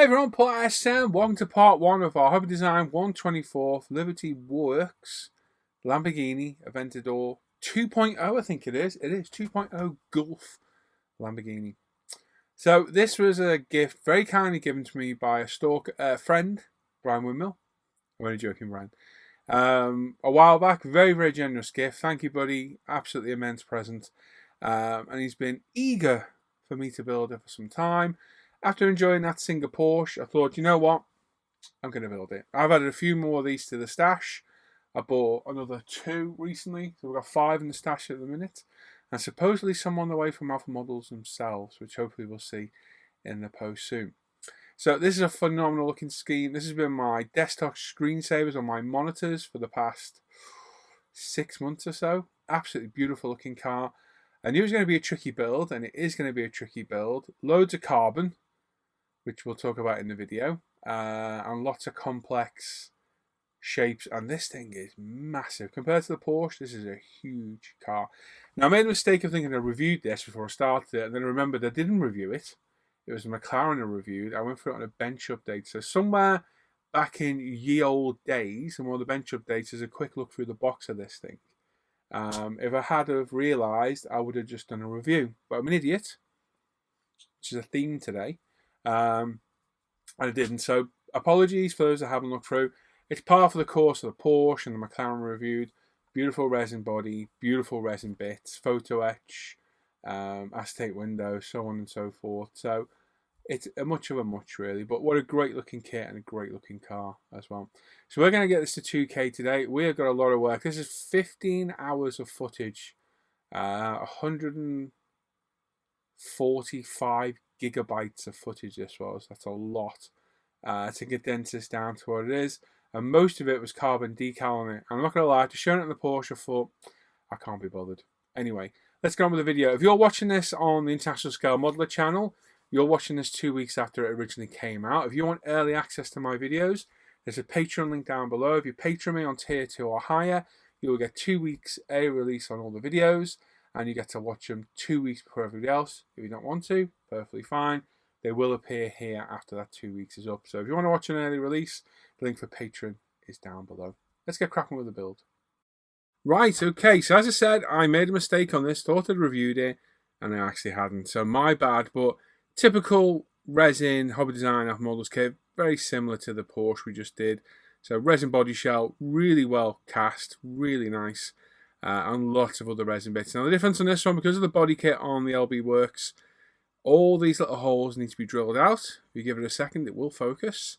Hey everyone, Paul SM. Welcome to part one of our Hobby Design 124th Liberty Works Lamborghini Aventador 2.0, I think it is. It is 2.0 Gulf Lamborghini. So this was a gift very kindly given to me by a friend, Brian Windmill. I'm only joking, Brian. A while back, very, very generous gift. Thank you, buddy. Absolutely immense present. And he's been eager for me to build it for some time. After enjoying that Singer Porsche, I thought, you know what? I'm going to build it. I've added a few more of these to the stash. I bought another 2 recently, so we've got 5 in the stash at the minute. And supposedly some on the way from Alpha Models themselves, which hopefully we'll see in the post soon. So this is a phenomenal looking scheme. This has been my desktop screensavers on my monitors for the past 6 months or so. Absolutely beautiful looking car. I knew it was going to be a tricky build, and it is going to be a tricky build. Loads of carbon, which we'll talk about in the video, and lots of complex shapes. And this thing is massive compared to the Porsche. This is a huge car. Now I made a mistake of thinking I reviewed this before I started it, and then I remembered I didn't review it. It was a McLaren I reviewed. I went through it on a bench update. So somewhere back in ye old days, and one of the bench updates is a quick look through the box of this thing. If I had have realised, I would have just done a review. But I'm an idiot, which is a theme today. And I didn't. So apologies for those that haven't looked through. It's part of the course of the Porsche and the McLaren reviewed. Beautiful resin body, beautiful resin bits, photo etch, acetate windows, so on and so forth. So it's a much of a much really, but what a great looking kit and a great looking car as well. So we're going to get this to 2K today. We have got a lot of work. This is 15 hours of footage, 145 gigabytes of footage this was. That's a lot to condense this down to what it is. And most of it was carbon decal on it. I'm not going to lie, to show it in the Porsche, I thought, I can't be bothered. Anyway, let's get on with the video. If you're watching this on the International Scale Modeler channel, you're watching this 2 weeks after it originally came out. If you want early access to my videos, there's a Patreon link down below. If you Patreon me on tier 2 or higher, you will get 2 weeks early release on all the videos, and you get to watch them 2 weeks before everybody else. If you don't want to, perfectly fine. They will appear here after that 2 weeks is up. So if you want to watch an early release, the link for Patreon is down below. Let's get cracking with the build. Right, okay, so as I said, I made a mistake on this, thought I'd reviewed it, and I actually hadn't. So my bad, but typical resin Hobby Design Alpha Models kit, very similar to the Porsche we just did. So resin body shell, really well cast, really nice, and lots of other resin bits. Now the difference on this one, because of the body kit on the LB Works, all these little holes need to be drilled out. If you give it a second, it will focus.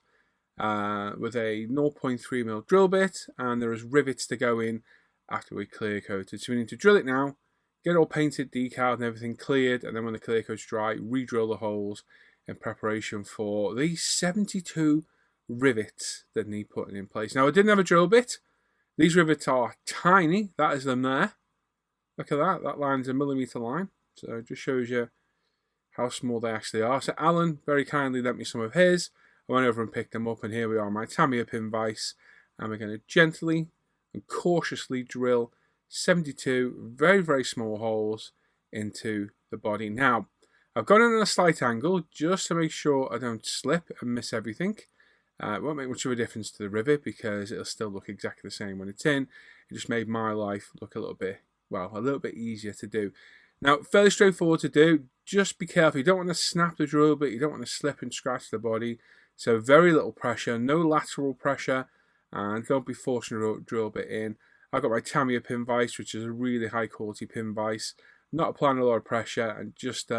With a 0.3mm drill bit, and there is rivets to go in after we clear coated. So we need to drill it now, get it all painted, decaled and everything cleared, and then when the clear coat's dry, re-drill the holes in preparation for these 72 rivets that need putting in place. Now I didn't have a drill bit. These rivets are tiny. That is them there. Look at that. That line's a millimetre line. So it just shows you how small they actually are. So Alan very kindly lent me some of his. I went over and picked them up, and here we are, my Tamiya pin vise, and we're going to gently and cautiously drill 72 very, very small holes into the body. Now, I've got it on a slight angle just to make sure I don't slip and miss everything. It won't make much of a difference to the rivet because it'll still look exactly the same when it's in. It just made my life look a little bit easier to do. Now, fairly straightforward to do. Just be careful. You don't want to snap the drill bit. You don't want to slip and scratch the body. So very little pressure, no lateral pressure, and don't be forcing a drill bit in. I've got my Tamiya pin vise, which is a really high quality pin vise. Not applying a lot of pressure and just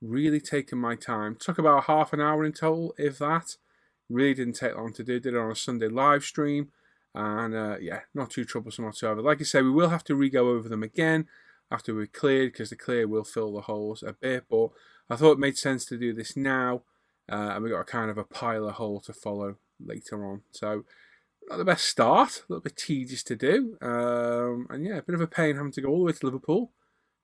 really taking my time. Took about half an hour in total, if that. Really didn't take long to do. Did it on a Sunday live stream, and yeah, not too troublesome whatsoever. Like I say, we will have to re-go over them again after we're cleared, because the clear will fill the holes a bit, but I thought it made sense to do this now. And we've got a kind of a pile of hole to follow later on. So, not the best start, a little bit tedious to do. And yeah, a bit of a pain having to go all the way to Liverpool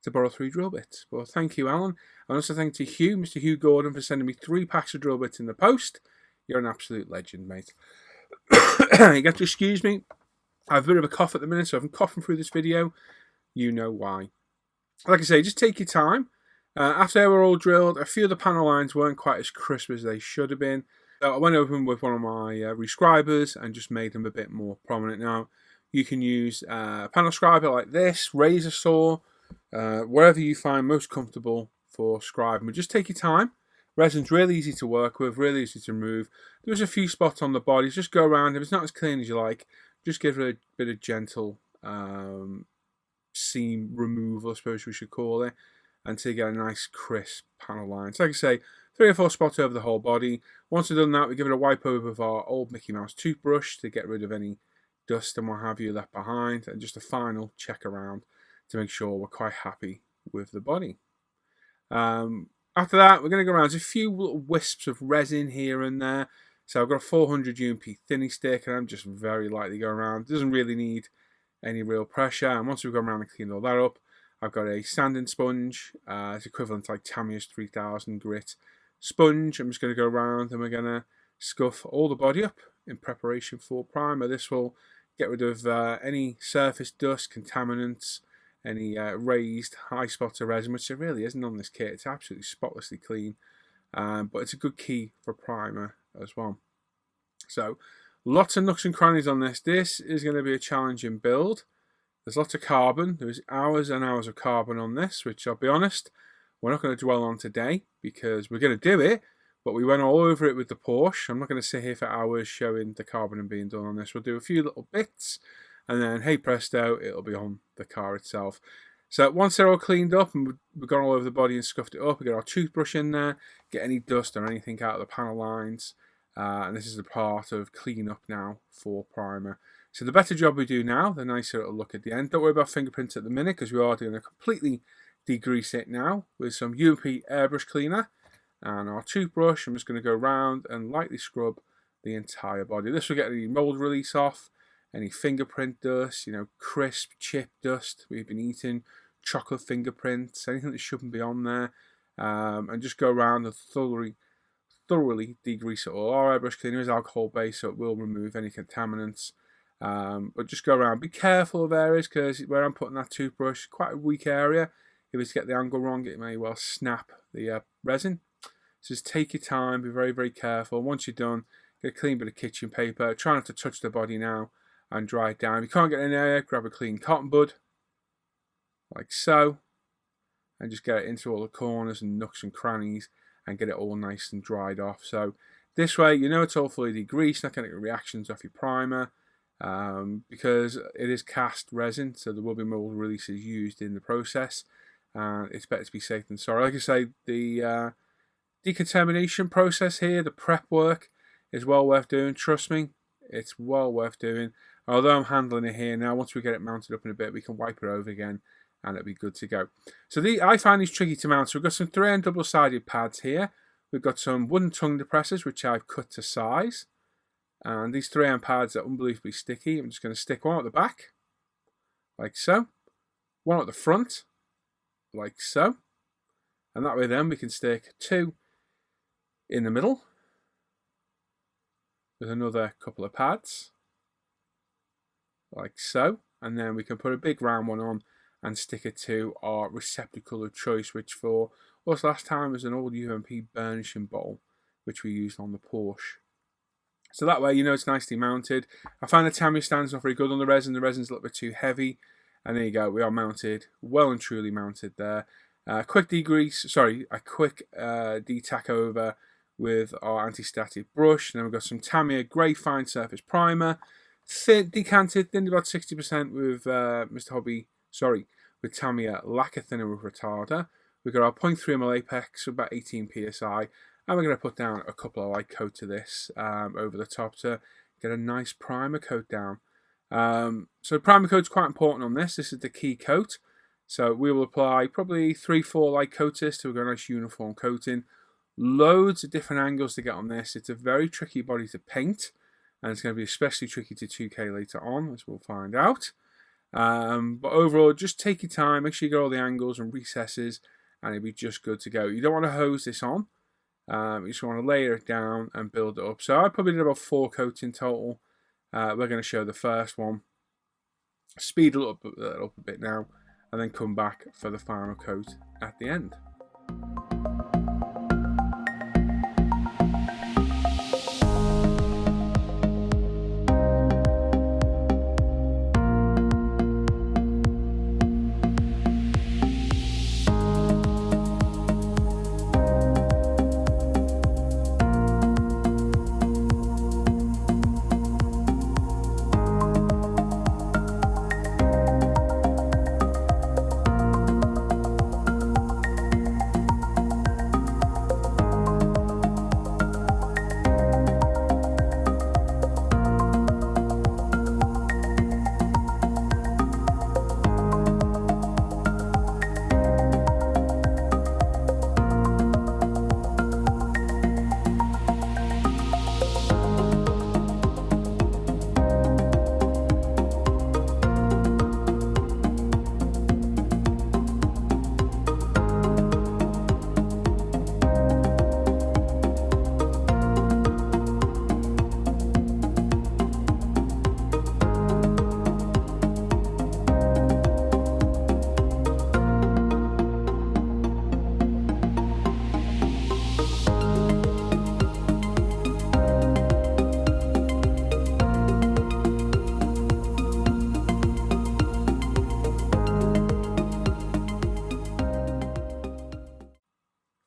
to borrow 3 drill bits. But thank you, Alan. And also thank you to Hugh, Mr. Hugh Gordon, for sending me 3 packs of drill bits in the post. You're an absolute legend, mate. You got to excuse me. I have a bit of a cough at the minute, so if I'm coughing through this video, you know why. Like I say, just take your time. After they were all drilled, a few of the panel lines weren't quite as crisp as they should have been. So I went over them with one of my rescribers and just made them a bit more prominent. Now, you can use a panel scriber like this, razor saw, wherever you find most comfortable for scribing. But just take your time. Resin's really easy to work with, really easy to remove. There's a few spots on the body. Just go around. If it's not as clean as you like, just give it a bit of gentle seam removal, I suppose we should call it, until you get a nice crisp panel line. So like I say, 3 or 4 spots over the whole body. Once we've done that, we give it a wipe over with our old Mickey Mouse toothbrush to get rid of any dust and what have you left behind, and just a final check around to make sure we're quite happy with the body. After that, we're going to go around. There's a few little wisps of resin here and there. So I've got a 400 UMP thinning stick, and I'm just very lightly going around. It doesn't really need any real pressure. And once we've gone around and cleaned all that up, I've got a sanding sponge. It's equivalent to like Tamiya's 3000 grit sponge. I'm just going to go around and we're going to scuff all the body up in preparation for primer. This will get rid of any surface dust, contaminants, any raised high spots of resin, which there really isn't on this kit. It's absolutely spotlessly clean, but it's a good key for primer as well. So lots of nooks and crannies on this. This is going to be a challenging build. There's lots of carbon. There's hours and hours of carbon on this, which I'll be honest, we're not going to dwell on today because we're going to do it, but we went all over it with the Porsche. I'm not going to sit here for hours showing the carbon being done on this. We'll do a few little bits, and then, hey presto, it'll be on the car itself. So once they're all cleaned up and we've gone all over the body and scuffed it up, we get our toothbrush in there, get any dust or anything out of the panel lines. And this is the part of clean up now for primer. So the better job we do now, the nicer it'll look at the end. Don't worry about fingerprints at the minute because we are doing a completely degrease it now with some UMP airbrush cleaner and our toothbrush. I'm just going to go around and lightly scrub the entire body. This will get any mold release off, any fingerprint dust, crisp chip dust we've been eating, chocolate fingerprints, anything that shouldn't be on there, and just go around and thoroughly degrease it all. Our airbrush cleaner is alcohol based, so it will remove any contaminants. But just go around. Be careful of areas because where I'm putting that toothbrush, quite a weak area. If it's get the angle wrong, it may well snap the resin. So just take your time. Be very, very careful. Once you're done, get a clean bit of kitchen paper. Try not to touch the body now and dry it down. If you can't get in there, grab a clean cotton bud, like so, and just get it into all the corners and nooks and crannies and get it all nice and dried off. So this way, it's all fully degreased, not going to get reactions off your primer. Because it is cast resin, so there will be mold releases used in the process, and it's better to be safe than sorry. Like I say, the decontamination process here, the prep work, is well worth doing. Trust me, it's well worth doing. Although I'm handling it here now, once we get it mounted up in a bit, we can wipe it over again and it'll be good to go. So I find these tricky to mount. So we've got some 3M double-sided pads here. We've got some wooden tongue depressors, which I've cut to size. And these 3M pads are unbelievably sticky. I'm just going to stick one at the back, like so. One at the front, like so. And that way then we can stick 2 in the middle with another couple of pads, like so. And then we can put a big round one on and stick it to our receptacle of choice, which for us last time was an old UMP burnishing bowl, which we used on the Porsche. So that way, it's nicely mounted. I find the Tamiya stand's not very good on the resin. The resin's a little bit too heavy. And there you go. We are mounted, well and truly mounted there. A quick detack over with our anti-static brush. And then we've got some Tamiya grey fine surface primer. Decanted, thinned about 60% with Tamiya lacquer thinner with retarder. We've got our 0.3mm apex, about 18 psi. And we're going to put down a couple of light coat to this over the top to get a nice primer coat down. So primer coat's quite important on this. This is the key coat. So we will apply probably 3-4 light coats to get a nice uniform coating. Loads of different angles to get on this. It's a very tricky body to paint. And it's going to be especially tricky to 2K later on, as we'll find out. But overall, just take your time. Make sure you get all the angles and recesses. And it'll be just good to go. You don't want to hose this on. You just want to layer it down and build it up. So I probably did about 4 coats in total. We're going to show the first one. Speed it up a bit now. And then come back for the final coat at the end.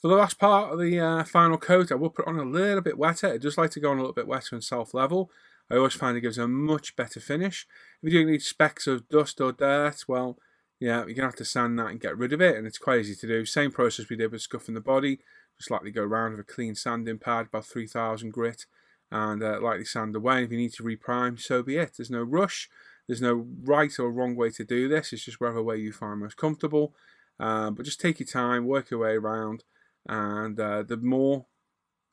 For the last part of the final coat, I will put it on a little bit wetter. I just like to go on a little bit wetter and self-level. I always find it gives a much better finish. If you do need specks of dust or dirt, well, yeah, you're going to have to sand that and get rid of it, and it's quite easy to do. Same process we did with scuffing the body. Just lightly go around with a clean sanding pad, about 3000 grit, and lightly sand away. If you need to reprime, so be it. There's no rush. There's no right or wrong way to do this. It's just whatever way you find most comfortable. But just take your time, work your way around, and the more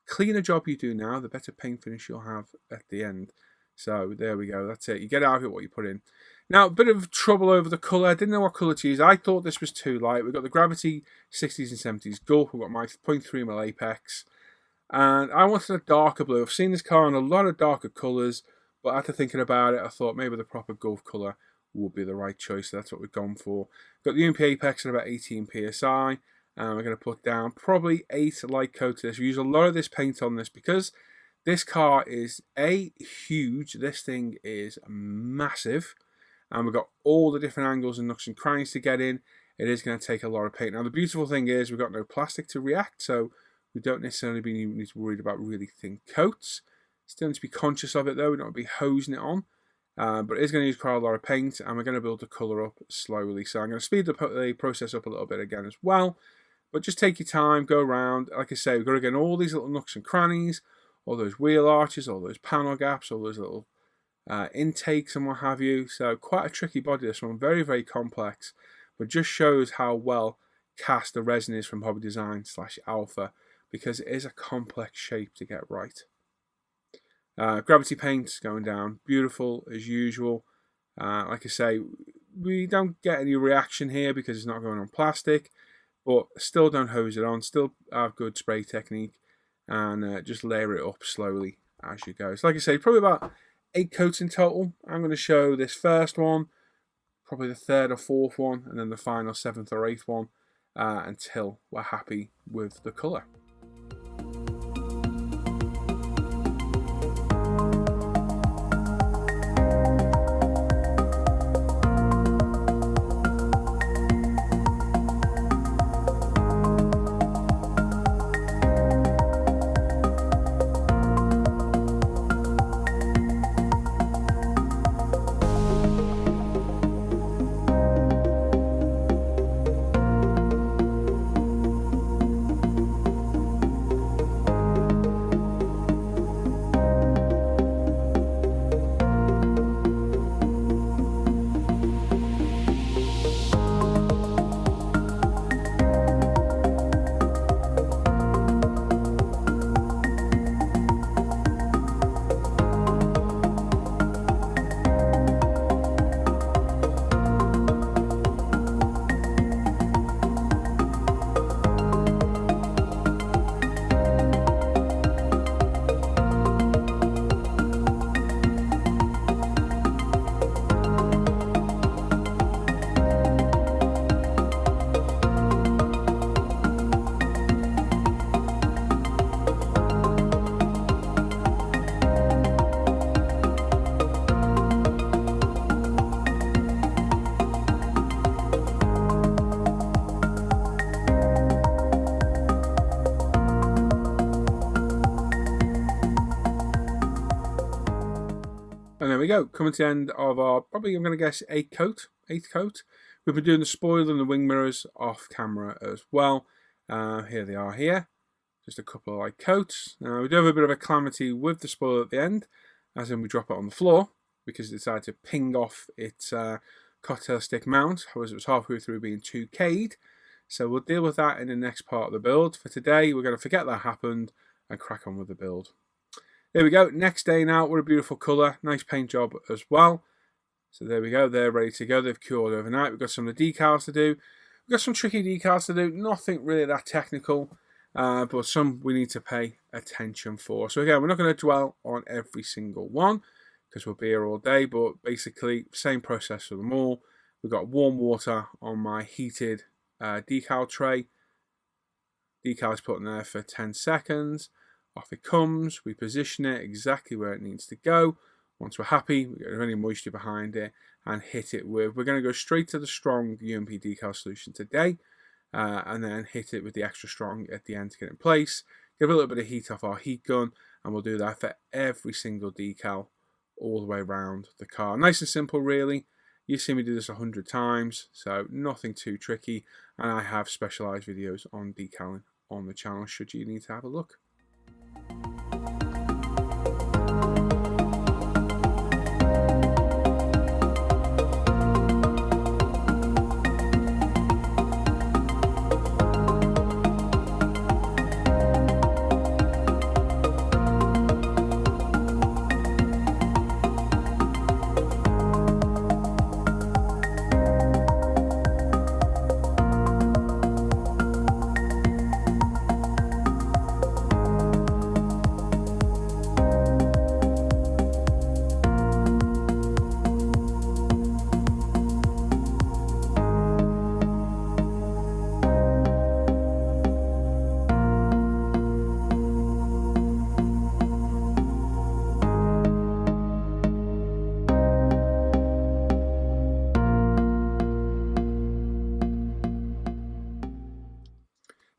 cleaner job you do now, the better paint finish you'll have at the end. So there we go, that's it. You get out of it what you put in. Now, a bit of trouble over the colour. I didn't know what colour to use. I thought this was too light. We've got the Gravity 60s and 70s Gulf. We've got my 0.3mm Apex. And I wanted a darker blue. I've seen this car in a lot of darker colours, but after thinking about it, I thought maybe the proper Gulf colour would be the right choice. So that's what we've gone for. Got the UMP Apex at about 18 PSI. And we're going to put down probably 8 light coats of this. We use a lot of this paint on this because this car is huge. This thing is massive. And we've got all the different angles and nooks and crannies to get in. It is going to take a lot of paint. Now the beautiful thing is we've got no plastic to react, so we don't necessarily need to be worried about really thin coats. Still need to be conscious of it though. We don't want to be hosing it on. But it is going to use quite a lot of paint, and we're going to build the colour up slowly. So I'm going to speed the process up a little bit again as well. But just take your time, go around. Like I say, we've got to get in all these little nooks and crannies, all those wheel arches, all those panel gaps, all those little intakes and what have you. So quite a tricky body, this one. Very, very complex. But just shows how well cast the resin is from Hobby Design / Alpha, because it is a complex shape to get right. Gravity paint going down. Beautiful as usual. Like I say, we don't get any reaction here because it's not going on plastic. But still don't hose it on, still have good spray technique, and just layer it up slowly as you go. So like I say, probably about 8 coats in total. I'm going to show this first one, probably the 3rd or 4th one, and then the final 7th or 8th one, until we're happy with the colour. And there we go, coming to the end of our, probably I'm going to guess 8th coat. We've been doing the spoiler and the wing mirrors off camera as well. Here they are here. Just a couple of light coats. Now we do have a bit of a calamity with the spoiler at the end, as in we drop it on the floor because it decided to ping off its cocktail stick mount, as it was halfway through being 2K'd. So we'll deal with that in the next part of the build. For today, we're going to forget that happened and crack on with the build. There we go, next day now. What a beautiful colour, nice paint job as well. So there we go, they're ready to go. They've cured overnight. We've got some of the decals to do. We've got some tricky decals to do, nothing really that technical, but some we need to pay attention for. So again, we're not going to dwell on every single one because we'll be here all day, but basically same process for them all. We've got warm water on my heated decal tray. Decal is put in there for 10 seconds. Off it comes, we position it exactly where it needs to go. Once we're happy, we get any moisture behind it and hit it with, we're going to go straight to the strong UMP decal solution today. and then hit it with the extra strong at the end to get it in place. Give a little bit of heat off our heat gun, and we'll do that for every single decal all the way around the car. Nice and simple, really. You've seen me do this 100 times, so nothing too tricky, and I have specialised videos on decaling on the channel should you need to have a look.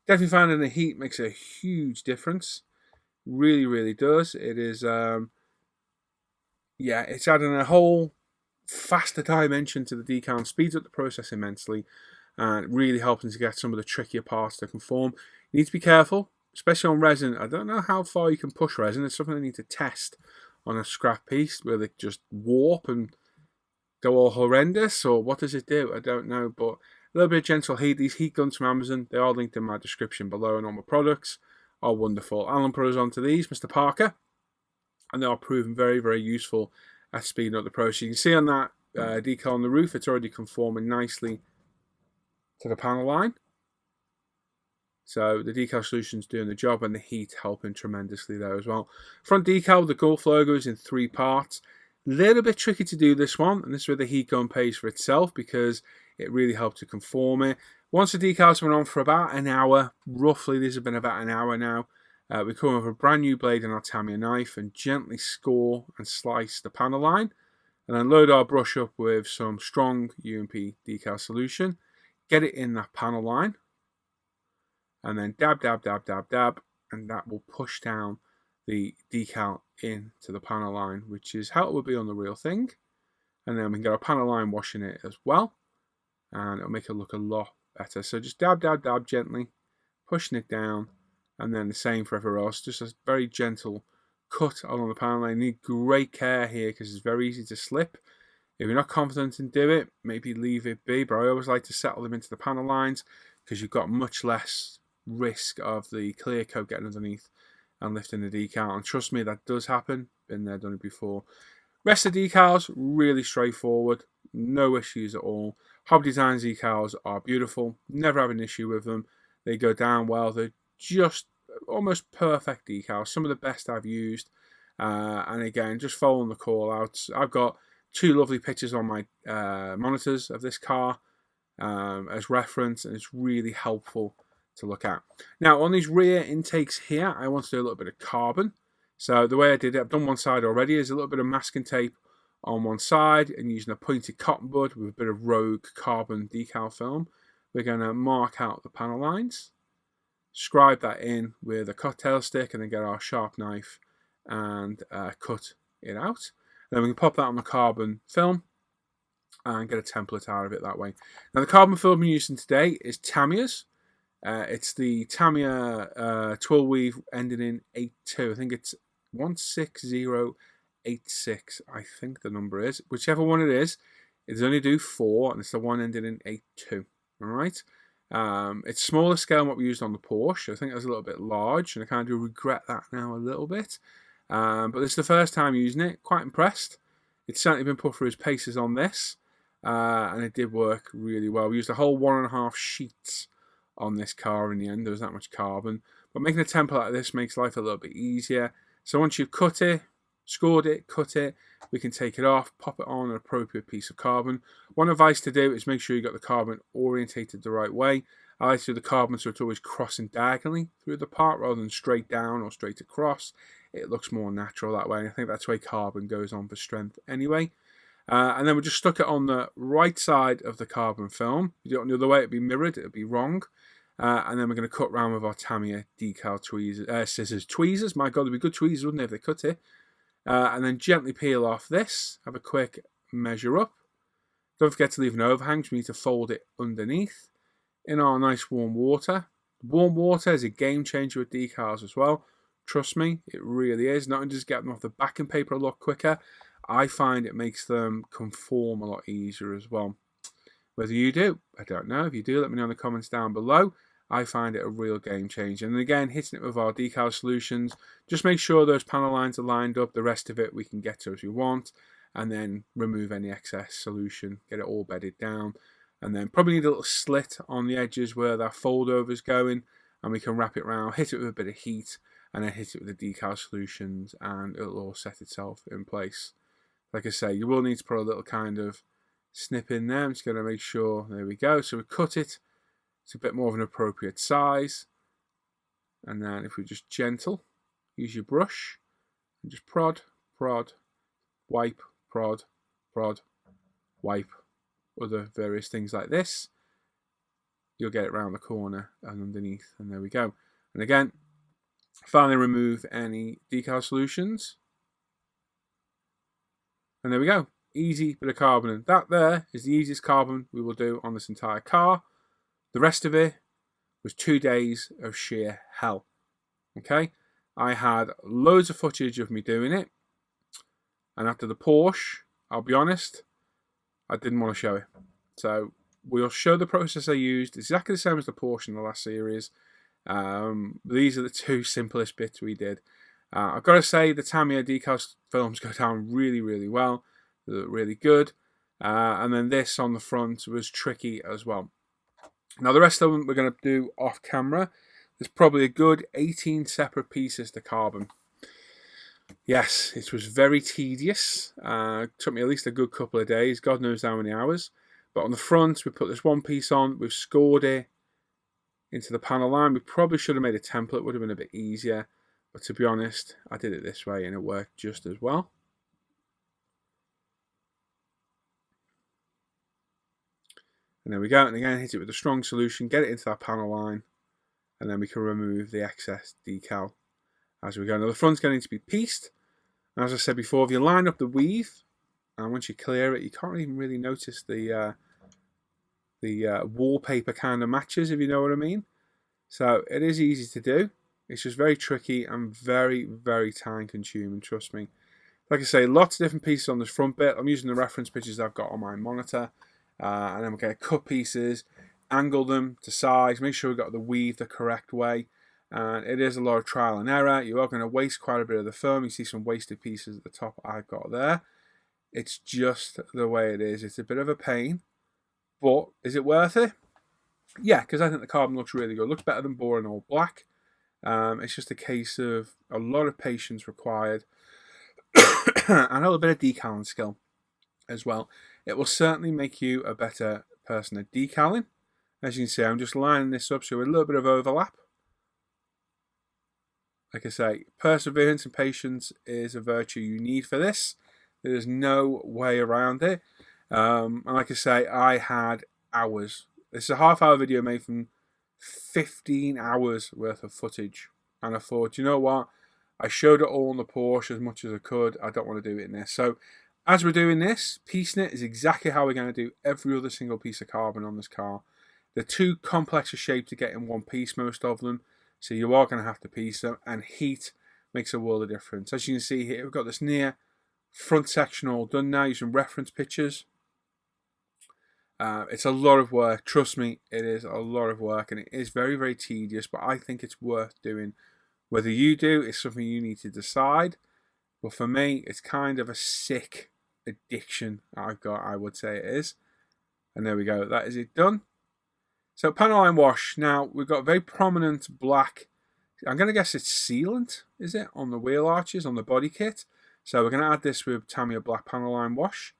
Definitely finding the heat makes a huge difference. Really, really does. It is, it's adding a whole faster dimension to the decal and speeds up the process immensely, and really helping to get some of the trickier parts to conform. You need to be careful, especially on resin. I don't know how far you can push resin. It's something I need to test on a scrap piece. Will it just warp and go all horrendous, or what does it do? I don't know, but a little bit of gentle heat. These heat guns from Amazon, they are linked in my description below, and all my products are wonderful. Alan put us onto these, Mr. Parker, and they are proven very, very useful at speeding up the process. You can see on that decal on the roof, it's already conforming nicely to the panel line. So the decal solution's doing the job, and the heat helping tremendously there as well. Front decal, the Gulf logo is in 3 parts. Little bit tricky to do this one, and this is where the heat gun pays for itself, because it really helped to conform it. Once the decals went on for about an hour, roughly, these have been about an hour now, we come with a brand new blade and our Tamiya knife and gently score and slice the panel line, and then load our brush up with some strong UMP decal solution, get it in that panel line, and then dab, dab, dab, dab, dab, and that will push down the decal into the panel line, which is how it would be on the real thing. And then we can get our panel line washing it as well, and it'll make it look a lot better. So just dab, dab, dab gently, pushing it down, and then the same for everywhere else. Just a very gentle cut along the panel line. You need great care here because it's very easy to slip. If you're not confident in do it, maybe leave it be, but I always like to settle them into the panel lines because you've got much less risk of the clear coat getting underneath and lifting the decal. And trust me, that does happen. Been there, done it before. Rest of the decals, really straightforward. No issues at all. Hobby Designs decals are beautiful. Never have an issue with them. They go down well. They're just almost perfect decals. Some of the best I've used. And again, just following the call outs. I've got 2 lovely pictures on my monitors of this car as reference, and it's really helpful to look at. Now, on these rear intakes here, I want to do a little bit of carbon. So the way I did it, I've done one side already, is a little bit of masking tape on one side and using a pointed cotton bud with a bit of rogue carbon decal film. We're going to mark out the panel lines, scribe that in with a cocktail stick, and then get our sharp knife and cut it out. And then we can pop that on the carbon film and get a template out of it that way. Now, the carbon film I'm using today is Tamiya's. It's the Tamiya twill weave ending in 82. I think it's 16086, I think the number is. Whichever one it is, it's only do 4, and it's the one ending in 82. Alright? It's smaller scale than what we used on the Porsche. I think it was a little bit large, and I kind of do regret that now a little bit. But this is the first time using it. Quite impressed. It's certainly been put through its paces on this, and it did work really well. We used a whole 1.5 sheets on this car in the end. There was that much carbon, but making a template like this makes life a little bit easier. So once you've cut it, scored it, cut it, we can take it off, pop it on an appropriate piece of carbon. One advice to do is make sure you got the carbon orientated the right way. I like to do the carbon so it's always crossing diagonally through the part rather than straight down or straight across. It looks more natural that way, and I think that's the way carbon goes on for strength anyway. And then we just stuck it on the right side of the carbon film. If you do it on the other way, it'd be mirrored, it'd be wrong. And then we're going to cut round with our Tamiya decal tweezers. My God, they'd be good tweezers, wouldn't they, if they cut it? And then gently peel off this. Have a quick measure up. Don't forget to leave an overhang, so we need to fold it underneath in our nice warm water. Warm water is a game changer with decals as well. Trust me, it really is. Not only does it get them off the backing paper a lot quicker, I find it makes them conform a lot easier as well. Whether you do, I don't know. If you do, let me know in the comments down below. I find it a real game changer. And again, hitting it with our decal solutions, just make sure those panel lines are lined up. The rest of it we can get to as we want, and then remove any excess solution, get it all bedded down. And then probably need a little slit on the edges where that fold over is going, and we can wrap it around, hit it with a bit of heat, and then hit it with the decal solutions, and it'll all set itself in place. Like I say, you will need to put a little kind of snip in there. I'm just going to make sure, there we go. So we cut it. It's a bit more of an appropriate size. And then if we just gentle, use your brush, and just prod, wipe, prod, wipe, other various things like this, you'll get it around the corner and underneath, and there we go. And again, finally remove any decal solutions. And there we go. Easy bit of carbon. And that there is the easiest carbon we will do on this entire car. The rest of it was 2 days of sheer hell. Okay? I had loads of footage of me doing it. And after the Porsche, I'll be honest, I didn't want to show it. So we'll show the process I used. It's exactly the same as the Porsche in the last series. These are the two simplest bits we did. I've got to say the Tamiya decal films go down really, really well. They look really good. And then this on the front was tricky as well. Now the rest of them we're going to do off camera. There's probably a good 18 separate pieces to carbon. Yes, it was very tedious. Took me at least a good couple of days. God knows how many hours. But on the front, we put this one piece on. We've scored it into the panel line. We probably should have made a template. Would have been a bit easier. But to be honest, I did it this way and it worked just as well. And there we go. And again, hit it with a strong solution. Get it into that panel line. And then we can remove the excess decal as we go. Now the front's going to be pieced. And as I said before, if you line up the weave, and once you clear it, you can't even really notice the wallpaper kind of matches, if you know what I mean. So it is easy to do. It's just very tricky and very, very time consuming, trust me. Like I say, lots of different pieces on this front bit. I'm using the reference pictures I've got on my monitor. And then we're going to cut pieces, angle them to size, make sure we've got the weave the correct way. And it is a lot of trial and error. You are going to waste quite a bit of the film. You see some wasted pieces at the top I've got there. It's just the way it is. It's a bit of a pain. But is it worth it? Yeah, because I think the carbon looks really good. It looks better than boring all black. It's just a case of a lot of patience required. And a little bit of decaling skill as well. It will certainly make you a better person at decaling. As you can see, I'm just lining this up so a little bit of overlap. Like I say, perseverance and patience is a virtue you need for this. There's no way around it. And like I say, I had hours. This is a half-hour video made from 15 hours worth of footage. And I thought, you know what? I showed it all on the Porsche as much as I could. I don't want to do it in this. So as we're doing this, piecing it is exactly how we're going to do every other single piece of carbon on this car. They're too complex a shape to get in one piece, most of them. So you are going to have to piece them. And heat makes a world of difference. As you can see here, we've got this near front section all done now using reference pictures. It's a lot of work. Trust me, it is a lot of work. And it is very, very tedious. But I think it's worth doing. Whether you do, it's something you need to decide. But for me, it's kind of a sick addiction I've got, I would say it is. And there we go, that is it done. So panel line wash. Now we've got very prominent black, I'm going to guess it's sealant, is it, on the wheel arches, on the body kit. So we're going to add this with Tamiya black panel line wash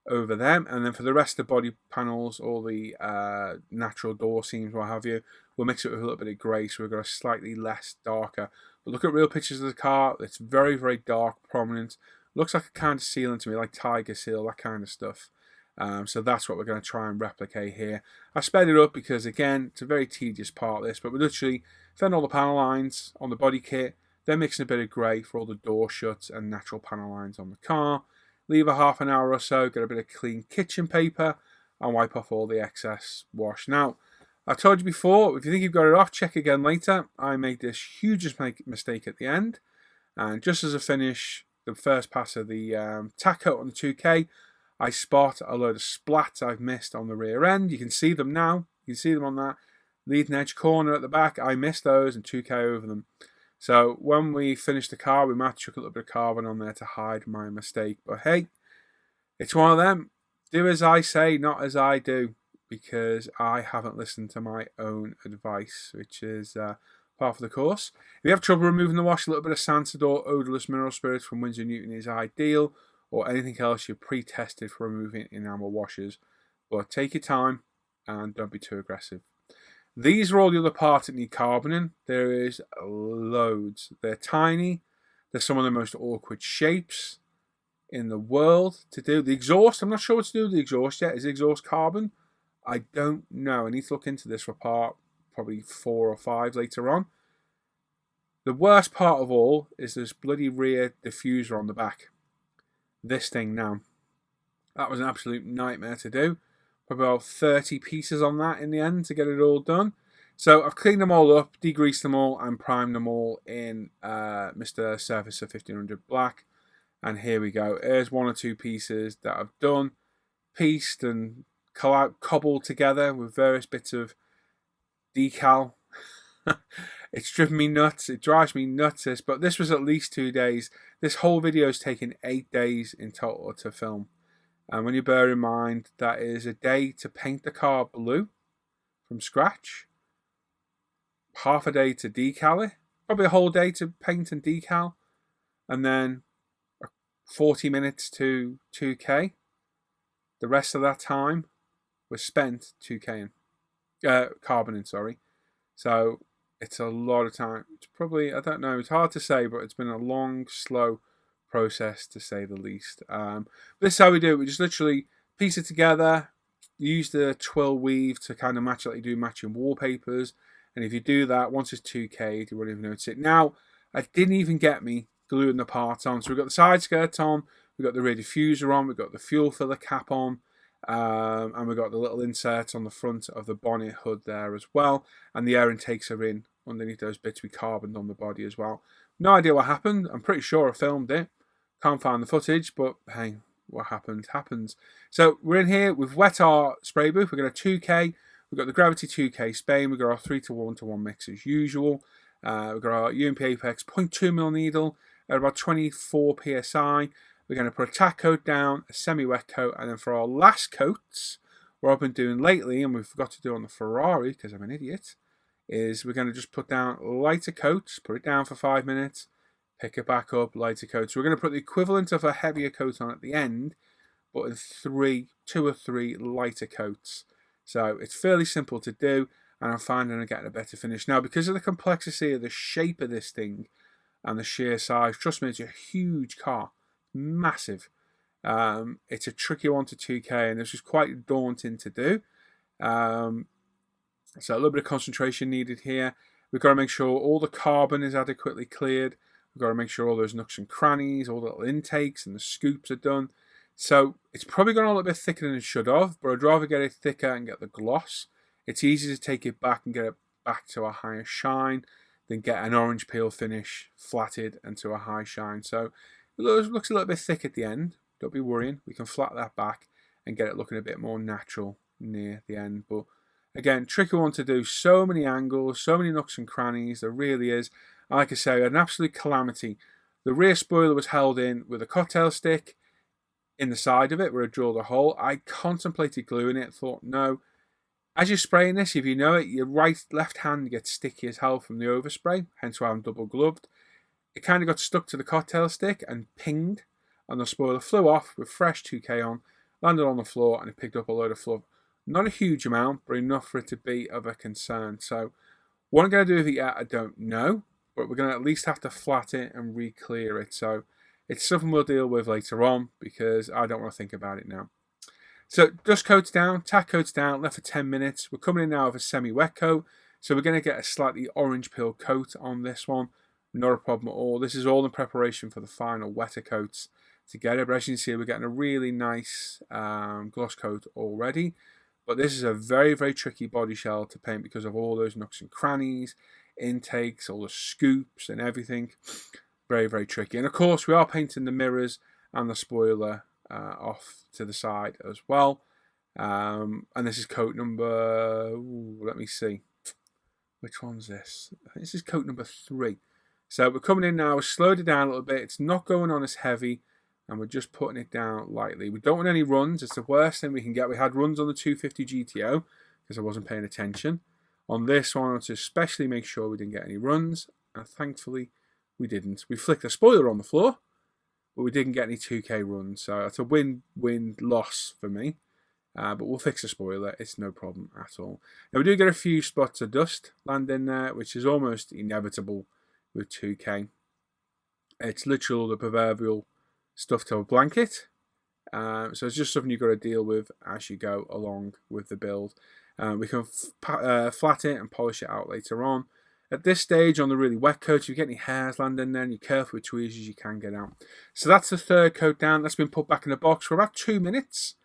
over them. And then for the rest of the body panels, all the natural door seams, what have you, we'll mix it with a little bit of grey, so we've got a slightly less darker. But look at real pictures of the car, it's very, very dark, prominent. Looks like a kind of sealant to me, like Tiger Seal, that kind of stuff. So that's what we're going to try and replicate here. I sped it up because, again, it's a very tedious part of this, but we literally thin all the panel lines on the body kit, then mixing a bit of grey for all the door shuts and natural panel lines on the car. Leave a half an hour or so, get a bit of clean kitchen paper, and wipe off all the excess wash. Now, I told you before, if you think you've got it off, check again later. I made this huge mistake at the end, and just as I finish the first pass of the tack coat on the 2K, I spot a load of splats I've missed on the rear end. You can see them now. You can see them on that leading edge corner at the back. I missed those and 2K over them. So when we finish the car, we might chuck a little bit of carbon on there to hide my mistake. But hey, it's one of them. Do as I say, not as I do, because I haven't listened to my own advice, which is part of the course. If you have trouble removing the wash, a little bit of Santador odorless mineral spirits from Winsor & Newton is ideal, or anything else you've pre-tested for removing enamel washers. But take your time and don't be too aggressive. These are all the other parts that need carboning. There is loads. They're tiny. They're some of the most awkward shapes in the world to do. The exhaust, I'm not sure what to do with the exhaust yet. Is the exhaust carbon? I don't know. I need to look into this for part probably 4 or 5 later on. The worst part of all is this bloody rear diffuser on the back. This thing now. That was an absolute nightmare to do. Probably about 30 pieces on that in the end to get it all done. So I've cleaned them all up, degreased them all, and primed them all in Mr. Surfacer 1500 Black. And here we go. Here's 1 or 2 pieces that I've done, pieced and cobbled together with various bits of decal. It's driven me nuts. It drives me nuts. But this was at least 2 days. This whole video has taken 8 days in total to film. And when you bear in mind that is a day to paint the car blue from scratch, half a day to decal it, probably a whole day to paint and decal, and then 40 minutes to 2K. The rest of that time was spent 2King, carboning, sorry. So it's a lot of time. It's probably, I don't know, it's hard to say, but it's been a long, slow process to say the least. This is how we do it. We just literally piece it together, use the twill weave to kind of match like you do matching wallpapers. And if you do that, once it's 2K'd, you won't even notice it. Now, I didn't even get me gluing the parts on. So we've got the side skirts on, we've got the rear diffuser on, we've got the fuel filler cap on, and we've got the little inserts on the front of the bonnet hood there as well. And the air intakes are in underneath those bits we carboned on the body as well. No idea what happened. I'm pretty sure I filmed it. Can't find the footage, but hey, what happens, happens. So we're in here, we've wet our spray booth. We've got a 2K, we've got the Gravity 2K Spain, we've got our 3:1:1 mix as usual. We've got our UMP Apex 0.2mm needle at about 24 psi. We're going to put a tack coat down, a semi-wet coat, and then for our last coats, what I've been doing lately, and we forgot to do on the Ferrari because I'm an idiot, is we're going to just put down lighter coats, put it down for 5 minutes, pick it back up, lighter coat. So we're going to put the equivalent of a heavier coat on at the end, but in 2 or 3 lighter coats. So it's fairly simple to do, and I'm finding I'm getting a better finish. Now, because of the complexity of the shape of this thing and the sheer size, trust me, it's a huge car. Massive. It's a tricky one to 2K, and this is quite daunting to do. So a little bit of concentration needed here. We've got to make sure all the carbon is adequately cleared. We've got to make sure all those nooks and crannies, all the little intakes and the scoops are done. So it's probably gone a little bit thicker than it should have, but I'd rather get it thicker and get the gloss. It's easy to take it back and get it back to a higher shine than get an orange peel finish flatted and to a high shine. So it looks a little bit thick at the end. Don't be worrying. We can flat that back and get it looking a bit more natural near the end. But again, tricky one to do. So many angles, so many nooks and crannies. There really is. Like I say, an absolute calamity. The rear spoiler was held in with a cocktail stick in the side of it where I drilled a hole. I contemplated gluing it. Thought, no. As you're spraying this, if you know it, your left hand gets sticky as hell from the overspray. Hence why I'm double gloved. It kind of got stuck to the cocktail stick and pinged. And the spoiler flew off with fresh 2K on. Landed on the floor and it picked up a load of fluff. Not a huge amount, but enough for it to be of a concern. So what I'm going to do with it yet, I don't know. But we're going to at least have to flat it and re-clear it. So it's something we'll deal with later on because I don't want to think about it now. So dust coat's down, tack coat's down, left for 10 minutes. We're coming in now with a semi-wet coat. So we're going to get a slightly orange peel coat on this one. Not a problem at all. This is all in preparation for the final wetter coats together. But as you can see, we're getting a really nice gloss coat already. But this is a very, very tricky body shell to paint because of all those nooks and crannies, intakes, all the scoops and everything. Very, very tricky. And of course, we are painting the mirrors and the spoiler off to the side as well. And this is coat number, let me see. Which one's this? I think this is coat number 3. So we're coming in now, we've slowed it down a little bit. It's not going on as heavy, and we're just putting it down lightly. We don't want any runs. It's the worst thing we can get. We had runs on the 250 GTO because I wasn't paying attention. On this one, I want to especially make sure we didn't get any runs, and thankfully we didn't. We flicked a spoiler on the floor, but we didn't get any 2K runs, so it's a win-win loss for me. But we'll fix the spoiler. It's no problem at all. Now, we do get a few spots of dust land in there, which is almost inevitable with 2K. It's literally the proverbial stuff to a blanket. So it's just something you've got to deal with as you go along with the build. We can flat it and polish it out later on. At this stage, on the really wet coat, if you get any hairs land in there, and you're careful with tweezers, you can get out. So that's the third coat down. That's been put back in the box for about 2 minutes.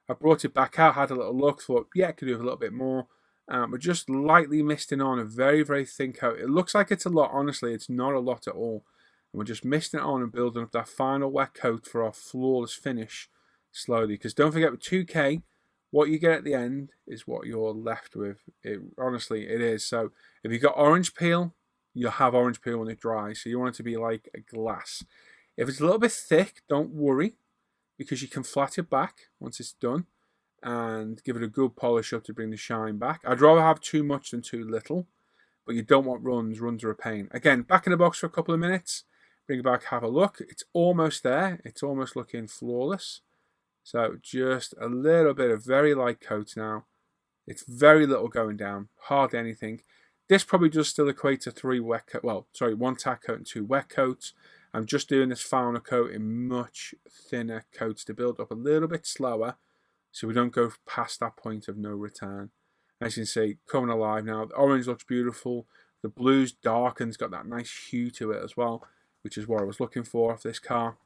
I brought it back out, had a little look, thought, yeah, I could do a little bit more. We're just lightly misting on a very, very thin coat. It looks like it's a lot, honestly, it's not a lot at all. And we're just misting it on and building up that final wet coat for our flawless finish slowly. Because don't forget, with 2K, what you get at the end is what you're left with. Honestly, it is. So if you've got orange peel, you'll have orange peel when it dries. So you want it to be like a glass. If it's a little bit thick, don't worry, because you can flat it back once it's done and give it a good polish up to bring the shine back. I'd rather have too much than too little, but you don't want runs. Runs are a pain. Again, back in the box for a couple of minutes. Bring it back, have a look. It's almost there. It's almost looking flawless. So just a little bit of very light coat now. It's very little going down, hardly anything. This probably does still equate to 3 wet coat. Well, sorry, 1 tack coat and 2 wet coats. I'm just doing this final coat in much thinner coats to build up a little bit slower so we don't go past that point of no return. As you can see, coming alive now. The orange looks beautiful. The blue's darkened, got that nice hue to it as well, which is what I was looking for of this car.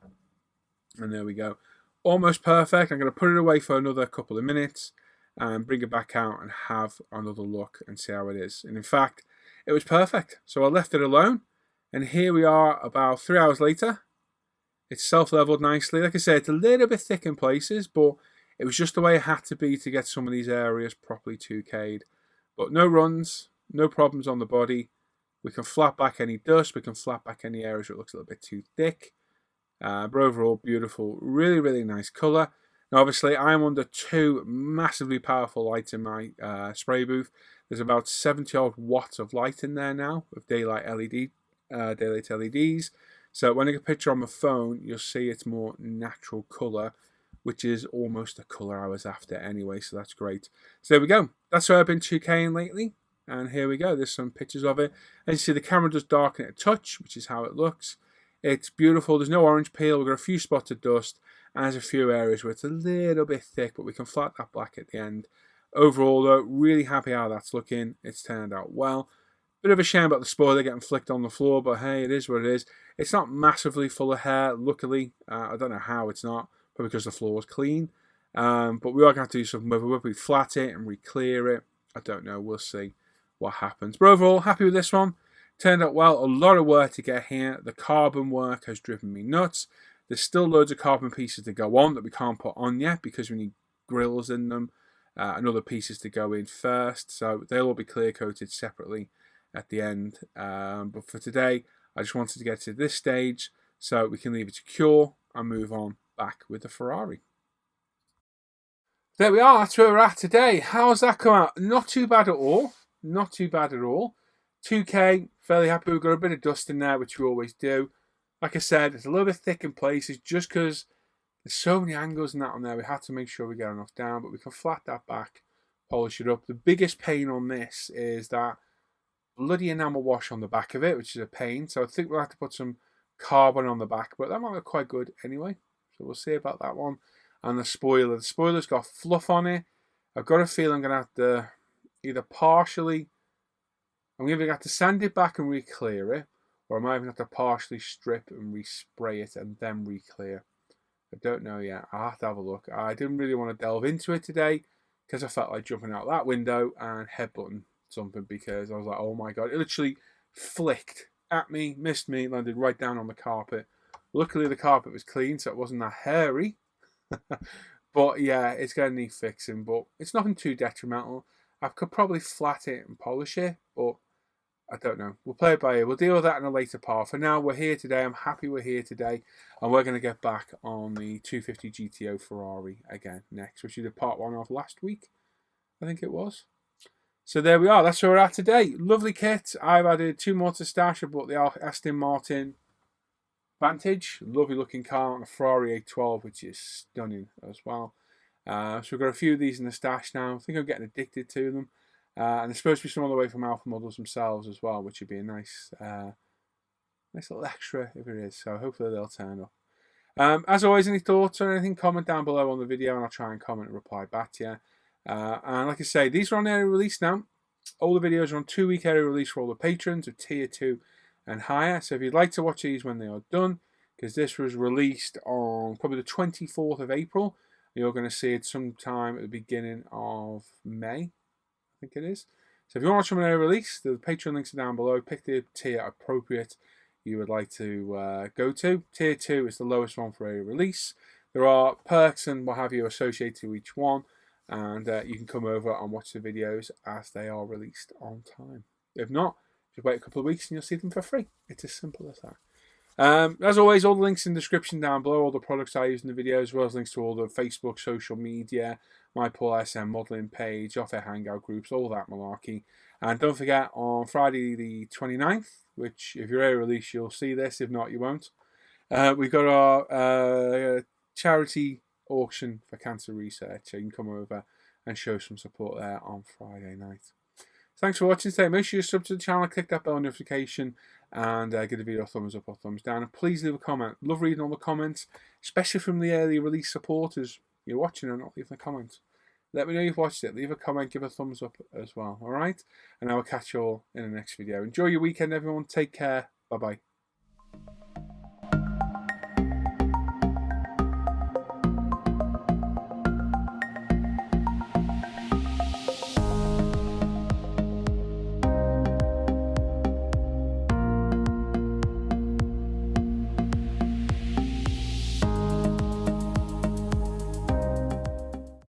And there we go. Almost perfect. I'm going to put it away for another couple of minutes and bring it back out and have another look and see how it is. And in fact, it was perfect. So I left it alone. And here we are about 3 hours later. It's self-leveled nicely. Like I said, it's a little bit thick in places, but it was just the way it had to be to get some of these areas properly 2K'd. But no runs, no problems on the body. We can flat back any dust. We can flat back any areas where it looks a little bit too thick. But overall, beautiful. Really, really nice colour. Now, obviously, I'm under 2 massively powerful lights in my spray booth. There's about 70-odd watts of light in there now with daylight LEDs. So when I get a picture on my phone, you'll see it's more natural colour, which is almost the colour I was after anyway, so that's great. So there we go. That's where I've been 2King lately, and here we go. There's some pictures of it. As you see, the camera does darken it a touch, which is how it looks. It's beautiful. There's no orange peel. We've got a few spots of dust, and there's a few areas where it's a little bit thick, but we can flat that black at the end. Overall, though, really happy how that's looking. It's turned out well. Bit of a shame about the spoiler getting flicked on the floor, but hey, it is what it is. It's not massively full of hair, luckily. I don't know how it's not, probably because the floor is clean. But we are going to have to do something with it. Whether we flat it and re-clear it, I don't know. We'll see what happens. But overall, happy with this one. Turned out well. A lot of work to get here. The carbon work has driven me nuts. There's still loads of carbon pieces to go on that we can't put on yet because we need grills in them and other pieces to go in first. So they'll all be clear coated separately at the end. But for today, I just wanted to get to this stage so we can leave it to cure and move on back with the Ferrari. There we are. That's where we're at today. How's that come out? Not too bad at all. Not too bad at all. 2K, fairly happy. We've got a bit of dust in there, which we always do. Like I said, it's a little bit thick in places just because there's so many angles and that on there. We had to make sure we get enough down, but we can flat that back, polish it up. The biggest pain on this is that bloody enamel wash on the back of it, which is a pain. So I think we'll have to put some carbon on the back, but that might look quite good anyway. So we'll see about that one. and the spoiler. The spoiler's got fluff on it. I've got a feeling I'm going to have to either I'm either going to have to sand it back and re-clear it, or I might even have to partially strip and respray it and then re-clear. I don't know yet. I'll have to have a look. I didn't really want to delve into it today because I felt like jumping out that window and headbutting something, because I was like, oh my God. It literally flicked at me, missed me, landed right down on the carpet. Luckily, the carpet was clean, so it wasn't that hairy. But yeah, it's going to need fixing, but it's nothing too detrimental. I could probably flat it and polish it, but I don't know. We'll play it by ear. We'll deal with that in a later part. For now, we're here today. I'm happy we're here today. And we're going to get back on the 250 GTO Ferrari again next, which we did part 1 of last week, I think it was. So there we are. That's where we're at today. Lovely kit. I've added 2 more to stash. I bought the Aston Martin Vantage. Lovely looking car, and a Ferrari 812, which is stunning as well. So we've got a few of these in the stash now. I think I'm getting addicted to them. And there's supposed to be some on the way from Alpha Models themselves as well, which would be a nice little extra if it is. So hopefully they'll turn up. As always, any thoughts or anything, comment down below on the video and I'll try and comment and reply back to you. And like I say, these are on area release now. All the videos are on 2-week area release for all the patrons of tier 2 and higher. So if you'd like to watch these when they are done, because this was released on probably the 24th of April, you're going to see it sometime at the beginning of May. I think it is. So if you want to watch them on a release, the Patreon links are down below. Pick the tier appropriate you would like to go to. Tier 2 is the lowest one for a release. There are perks and what have you associated with each one, and you can come over and watch the videos as they are released on time. If not, just wait a couple of weeks and you'll see them for free. It's as simple as that. As always, all the links in the description down below, all the products I use in the videos, as well as links to all the Facebook, social media, my Paul SM modelling page, Off Air Hangout groups, all that malarkey. And don't forget, on Friday the 29th, which if you're a release, you'll see this. If not, you won't. We've got our charity auction for cancer research. So you can come over and show some support there on Friday night. Thanks for watching today. Make sure you sub to the channel, click that bell notification, and give the video a thumbs up or thumbs down. And please leave a comment. Love reading all the comments, especially from the early release supporters. You're watching and not leaving a comment. Let me know you've watched it. Leave a comment, give a thumbs up as well. Alright? And I will catch you all in the next video. Enjoy your weekend, everyone. Take care. Bye-bye.